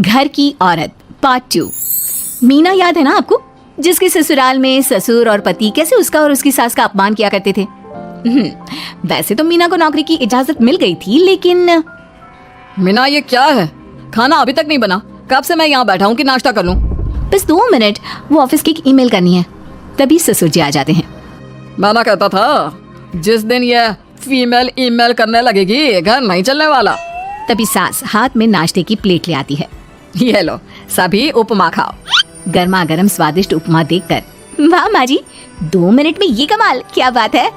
घर की औरत पार्ट 2। मीना याद है ना आपको, जिसके ससुराल में ससुर और पति कैसे उसका और उसकी सास का अपमान किया करते थे। वैसे तो मीना को नौकरी की इजाजत मिल गई थी, लेकिन मीना ये क्या है? खाना अभी तक नहीं बना। कब से मैं यहाँ बैठा हूँ कि नाश्ता कर लूँ। बस 2 मिनट, वो ऑफिस की एक ईमेल करनी है। तभी ससुर जी आ जाते हैं। मैं कहता था जिस दिन ये फीमेल ईमेल करने लगेगी घर नहीं चलने वाला। तभी सास हाथ में नाश्ते की प्लेट ले आती है। ये लो, सभी उपमा खाओ। गर्मा गर्म स्वादिष्ट उपमा देखकर वाह माँ जी, 2 मिनट में ये कमाल, क्या बात है।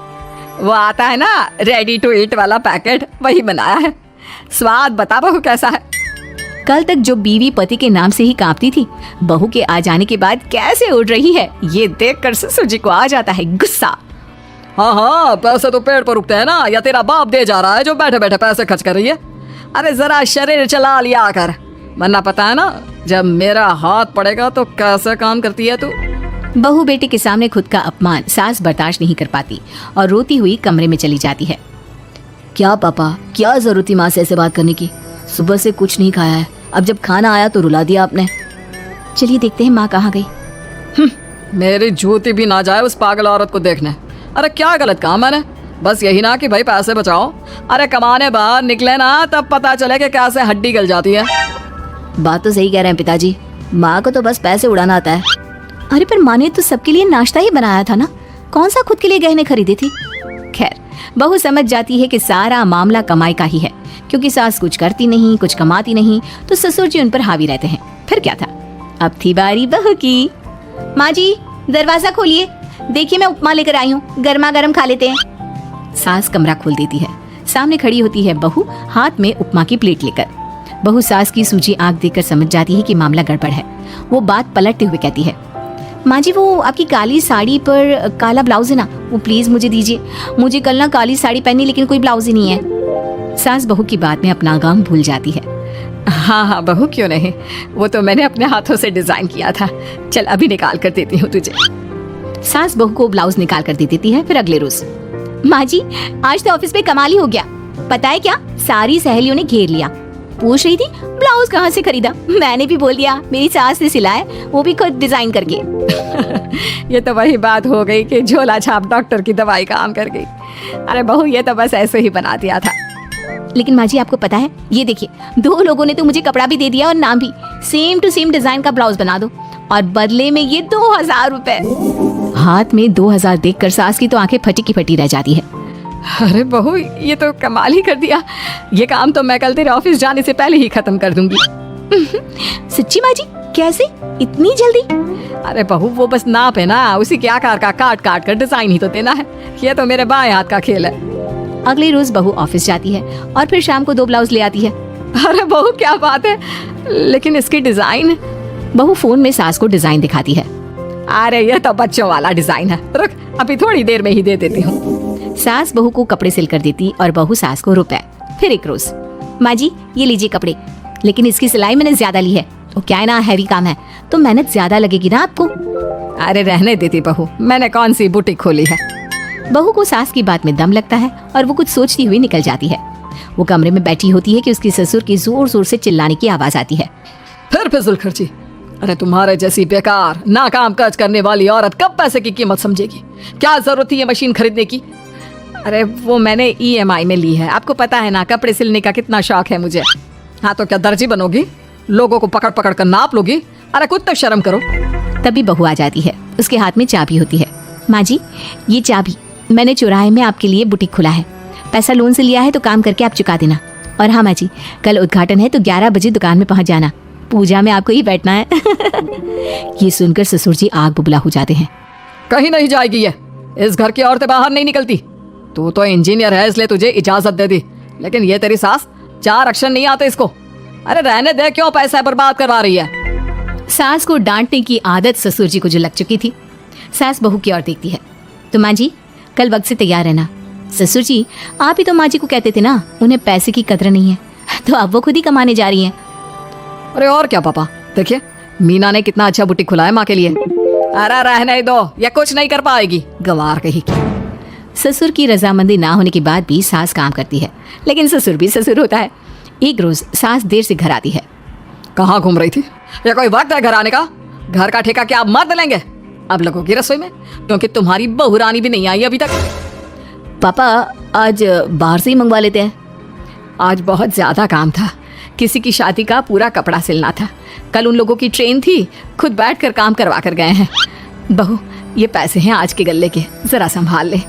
वो आता है ना रेडी टू ईट वाला पैकेट, वही बनाया है। स्वाद बता बहू कैसा है। कल तक जो बीवी पति के नाम से ही कांपती थी, बहू के आ जाने के बाद कैसे उड़ रही है, ये देखकर ससुर जी को आ जाता है गुस्सा। हाँ, पैसे तो पेड़ पर उगते हैं ना, या तेरा बाप दे जा रहा है जो बैठे बैठे पैसे खर्च कर रही है। अरे जरा शरीर चला लिया कर, वरना पता है ना जब मेरा हाथ पड़ेगा तो कैसे काम करती है तू। बहू बेटे के सामने खुद का अपमान सास बर्दाश्त नहीं कर पाती और रोती हुई कमरे में चली जाती है। क्या पापा, क्या जरूरत थी माँ से ऐसे बात करने की? सुबह से कुछ नहीं खाया है, अब जब खाना आया तो रुला दिया आपने। चलिए देखते हैं माँ कहाँ गई। मेरी जूती भी ना जाए उस पागल औरत को देखने। अरे क्या गलत काम मैंने? बस यही ना कि भाई पैसे बचाओ। अरे कमाने बाहर निकले ना तब पता चले कि कैसे हड्डी गल जाती है। बात तो सही कह रहे हैं पिताजी, माँ को तो बस पैसे उड़ाना आता है। अरे पर माँ ने तो सबके लिए नाश्ता ही बनाया था ना, कौन सा खुद के लिए गहने खरीदी थी। खैर, बहू समझ जाती है कि सारा मामला कमाई का ही है, क्योंकि सास कुछ करती नहीं, कुछ कमाती नहीं, तो ससुर जी उन पर हावी रहते हैं। फिर क्या था, अब थी बारी बहू की। माँ जी दरवाजा खोलिए, देखिए मैं उपमा लेकर आई हूँ, गर्मा गर्म खा लेते हैं। सास कमरा खोल देती है। सामने खड़ी होती है बहू, हाथ में उपमा की प्लेट लेकर। बहू सास की सूजी आंख देखकर समझ जाती है कि मामला गड़बड़ है। वो बात पलटते हुए कहती है, माँ जी वो आपकी काली साड़ी पर काला ब्लाउज है ना, वो प्लीज मुझे दीजिए। मुझे कल ना काली साड़ी पहनी, लेकिन कोई ब्लाउज ही नहीं है। सास बहू की बात में अपना काम भूल जाती है। हाँ हाँ बहू, क्यों नहीं, वो तो मैंने अपने हाथों से डिजाइन किया था। चल अभी निकाल कर देती हूँ तुझे। सास बहू को ब्लाउज निकाल कर दे देती है। फिर अगले रोज, माँ जी आज तो ऑफिस में कमाल ही हो गया, पता है क्या, सारी सहेलियों ने घेर लिया, पूछ रही थी ब्लाउज कहाँ से खरीदा। मैंने भी बोल दिया मेरी सास ने सिलाया, वो भी खुद डिजाइन करके। ये तो वही बात हो गई कि झोला छाप डॉक्टर की दवाई काम कर गई। अरे बहू ये तो बस ऐसे ही बना दिया था। लेकिन माँ जी आपको पता है, ये देखिए 2 लोगों ने तो मुझे कपड़ा भी दे दिया और नाम भी, सेम टू सेम डिजाइन का ब्लाउज बना दो, और बदले में ये 2000 रुपए। हाथ में 2000 देखकर सास की तो आंखें फटी की फटी रह जाती है। अरे बहू ये तो कमाल ही कर दिया, ये काम तो मैं कल तेरे ऑफिस जाने से पहले ही खत्म कर दूंगी। सच्ची माँ जी, कैसे इतनी जल्दी? अरे बहू वो बस नाप है ना, उसी के आकार का काट काट कर डिजाइन ही तो देना है। ये तो मेरे बाएं हाथ का खेल है। अगले रोज बहू ऑफिस जाती है और फिर शाम को 2 ब्लाउज ले आती है। अरे बहू क्या बात है, लेकिन इसकी डिजाइन। बहू फोन में सास को डिजाइन दिखाती है। अरे ये तो बच्चों वाला डिजाइन है, रुक अभी थोड़ी देर में ही दे देती हूँ। सास बहू को कपड़े सिल कर देती और बहू सास को रुपए। फिर एक रोज, माँ जी ये लीजिए कपड़े, लेकिन इसकी सिलाई मैंने ज्यादा ली है, तो क्या है ना हैवी काम है, तो मेहनत ज्यादा लगेगी ना आपको। अरे रहने देती बहू, मैंने कौन सी बुटीक खोली है। बहू को सास की बात में दम लगता है और वो कुछ सोचती हुई निकल जाती है। वो कमरे में बैठी होती है कि उसकी ससुर की जोर जोर से चिल्लाने की आवाज आती है। फिर फिजूल खर्ची, अरे तुम्हारे जैसी बेकार नाकाम काज करने वाली औरत कब पैसे की कीमत समझेगी। क्या जरूरत थी ये मशीन खरीदने की? अरे वो मैंने EMI में ली है, आपको पता है ना कपड़े सिलने का कितना शौक है मुझे। हाँ तो क्या दर्जी बनोगी, लोगों को पकड़ पकड़ कर नाप लोगी? अरे कुछ तो शर्म करो। तभी बहू आ जाती है, उसके हाथ में चाबी होती है। माँ जी ये चाबी मैंने चौराहे में आपके लिए बुटीक खुला है, पैसा लोन से लिया है तो काम करके आप चुका देना। और हाँ माँ जी कल उद्घाटन है तो 11 बजे दुकान में पहुँच जाना, पूजा में आपको ही बैठना है। ये सुनकर ससुर जी आग बुबला हो जाते हैं। कहीं नहीं जाएगी ये, इस घर की औरतें बाहर नहीं निकलती। तू तो इंजीनियर है इसलिए तुझे इजाजत दे दी, लेकिन ये तेरी सास 4 अक्षर नहीं आते इसको। अरे रहने दे, क्यों पैसा बर्बाद करवा रही है। सास को डांटने की आदत ससुर जी को जो लग चुकी थी। सास बहू की ओर देखती है, तो माँ जी कल वक्त से तैयार रहना। ससुर जी आप ही तो माँ जी को कहते थे ना उन्हें पैसे की कदर नहीं है, तो अब वो खुद ही कमाने जा रही हैं। अरे और क्या पापा, देखिए मीना ने कितना अच्छा बुटीक खुला है माँ के लिए। अरे रहने दो, ये कुछ नहीं कर पाएगी, गंवार कहीं की। ससुर की रजामंदी ना होने के बाद भी सास काम करती है, लेकिन ससुर भी ससुर होता है। एक रोज सास देर से घर आती है। कहाँ घूम रही थी? ये कोई वक्त है घर आने का? घर का ठेका क्या आप मर्द लेंगे अब लोगों की रसोई में? क्योंकि तुम्हारी बहू रानी भी नहीं आई अभी तक। पापा आज बाहर से ही मंगवा लेते हैं। आज बहुत ज़्यादा काम था, किसी की शादी का पूरा कपड़ा सिलना था। कल उन लोगों की ट्रेन थी, खुद बैठ कर काम करवा कर गए हैं। बहू, ये पैसे हैं आज के गल्ले के, ज़रा संभाल ले।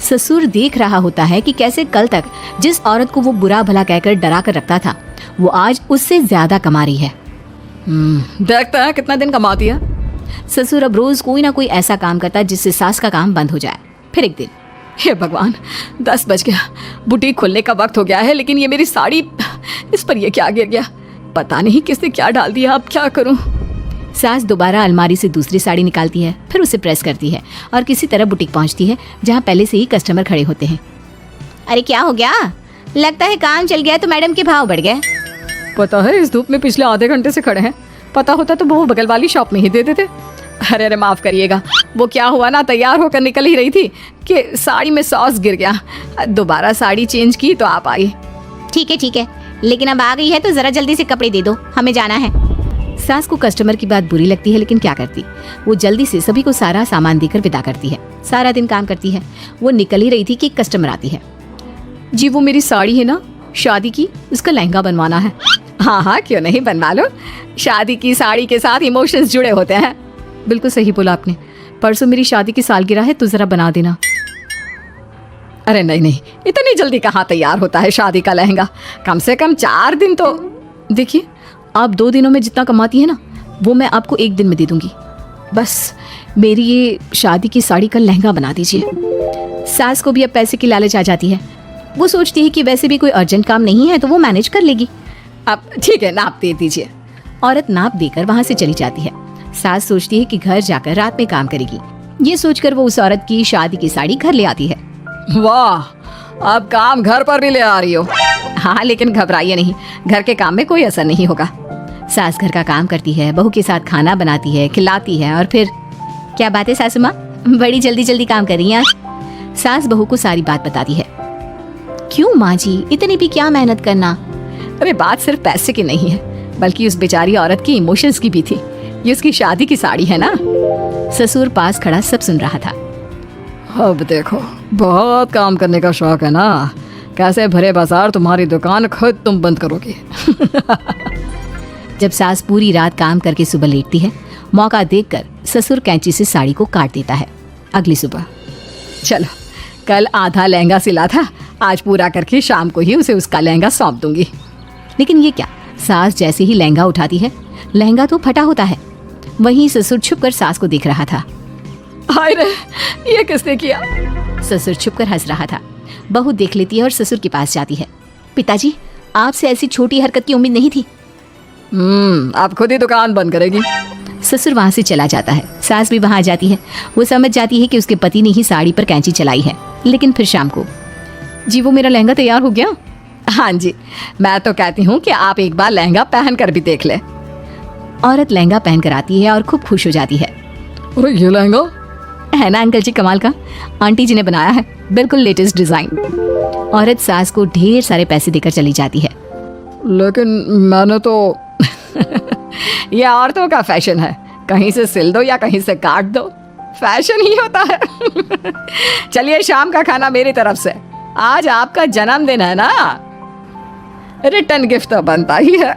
ससुर देख रहा होता है कि कैसे कल तक जिस औरत को वो बुरा भला कहकर डरा कर रखता था, वो आज उससे ज्यादा कमा रही है। देखता है कितना दिन कमाती है। ससुर अब रोज कोई ना कोई ऐसा काम करता है जिससे सास का काम बंद हो जाए। फिर एक दिन, हे भगवान, 10 बज गया, बुटीक खोलने का वक्त हो गया है, लेकिन ये मेरी साड़ी, इस पर ये क्या गिर गया? पता नहीं किसने क्या डाल दिया, अब क्या करूं? सास दोबारा अलमारी से दूसरी साड़ी निकालती है, फिर उसे प्रेस करती है और किसी तरह बुटीक पहुंचती है जहां पहले से ही कस्टमर खड़े होते हैं। अरे क्या हो गया? लगता है काम चल गया तो मैडम के भाव बढ़ गए। पता है, इस धूप में पिछले आधे घंटे से खड़े हैं। पता होता तो वो बगल वाली शॉप में ही दे देते। अरे अरे माफ़ करिएगा, वो क्या हुआ ना, तैयार होकर निकल ही रही थी कि साड़ी में सॉस गिर गया। दोबारा साड़ी चेंज की तो आप आई। ठीक है, लेकिन अब आ गई है तो जरा जल्दी से कपड़े दे दो, हमें जाना है। सास को कस्टमर की बात बुरी लगती है, लेकिन क्या करती, वो जल्दी से सभी को सारा सामान देकर विदा करती है। सारा दिन काम करती है। वो निकल ही रही थी कि एक कस्टमर आती है। जी, वो मेरी साड़ी है ना शादी की, उसका लहंगा बनवाना है। हाँ हाँ, क्यों नहीं, बनवा लो। शादी की साड़ी के साथ इमोशंस जुड़े होते हैं। बिल्कुल सही बोला आपने। परसों मेरी शादी की सालगिरह है, तो जरा बना देना। अरे नहीं, इतनी जल्दी कहाँ तैयार होता है शादी का लहंगा? कम से कम 4 दिन तो। देखिए, आप 2 दिनों में जितना कमाती है ना, वो मैं आपको 1 दिन में दे दूंगी। बस मेरी ये शादी की साड़ी का लहंगा बना दीजिए। सास को भी अब पैसे की लालच आ जाती है। वो सोचती है कि वैसे भी कोई अर्जेंट काम नहीं है तो वो मैनेज कर लेगी। अब ठीक है, नाप दे दीजिए। औरत नाप देकर वहां से चली जाती है। सास सोचती है कि घर जाकर रात में काम करेगी। ये सोचकर वो उस औरत की शादी की साड़ी घर ले आती है। वाह, अब काम घर पर भी ले आ रही हो। हाँ, लेकिन घबराइए नहीं, घर के काम में कोई असर नहीं होगा। सास घर का काम करती है, बहू के साथ खाना बनाती है, खिलाती है, और फिर क्या बात है सासू माँ, बड़ी जल्दी जल्दी काम कर रही हैं आज। सास बहू को सारी बात बताती है। क्यों माँ जी, इतनी भी क्या मेहनत करना? अरे बात सिर्फ पैसे की नहीं है, बल्कि उस बेचारी औरत की इमोशंस की भी थी। ये उसकी शादी की साड़ी है ना। ससुर पास खड़ा सब सुन रहा था। अब देखो, बहुत काम करने का शौक है ना, कैसे भरे बाजार तुम्हारी दुकान खुद तुम बंद करोगे। जब सास पूरी रात काम करके सुबह लेटती है, मौका देखकर ससुर कैंची से साड़ी को काट देता है। अगली सुबह, चलो, कल आधा लहंगा सिला था, आज पूरा करके शाम को ही उसे उसका लहंगा सौंप दूंगी। लेकिन ये क्या, सास जैसे ही लहंगा उठाती है, लहंगा तो फटा होता है। वहीं ससुर छुपकर सास को देख रहा था। हाय रे, ये किसने किया? ससुर छुपकर हंस रहा था। बहू देख लेती है और ससुर के पास जाती है। पिताजी, आपसे ऐसी छोटी हरकत की उम्मीद नहीं थी। आप खुद ही दुकान बंद करेगी। ससुर वहां से चला जाता है। सास भी वहां आ जाती है। वो समझ जाती है कि उसके पति ने ही साड़ी पर कैंची चलाई है। लेकिन फिर शाम को, जी वो मेरा लहंगा तैयार हो गया? हाँ जी, मैं तो कहती हूँ कि आप एक बार लहंगा पहन कर भी देख ले। औरत लहंगा पहन कर आती है और खूब खुश हो जाती है। अरे ये लहंगा है ना अंकल जी कमाल का, आंटी जी ने बनाया है, बिल्कुल लेटेस्ट डिजाइन। औरत सास को ढेर सारे पैसे देकर चली जाती है। लेकिन मैंने तो ये औरतों का फैशन है, कहीं से सिल दो या कहीं से काट दो, फैशन ही होता है। चलिए, शाम का खाना मेरी तरफ से। आज आपका जन्मदिन है ना, रिटर्न गिफ्ट तो बनता ही है।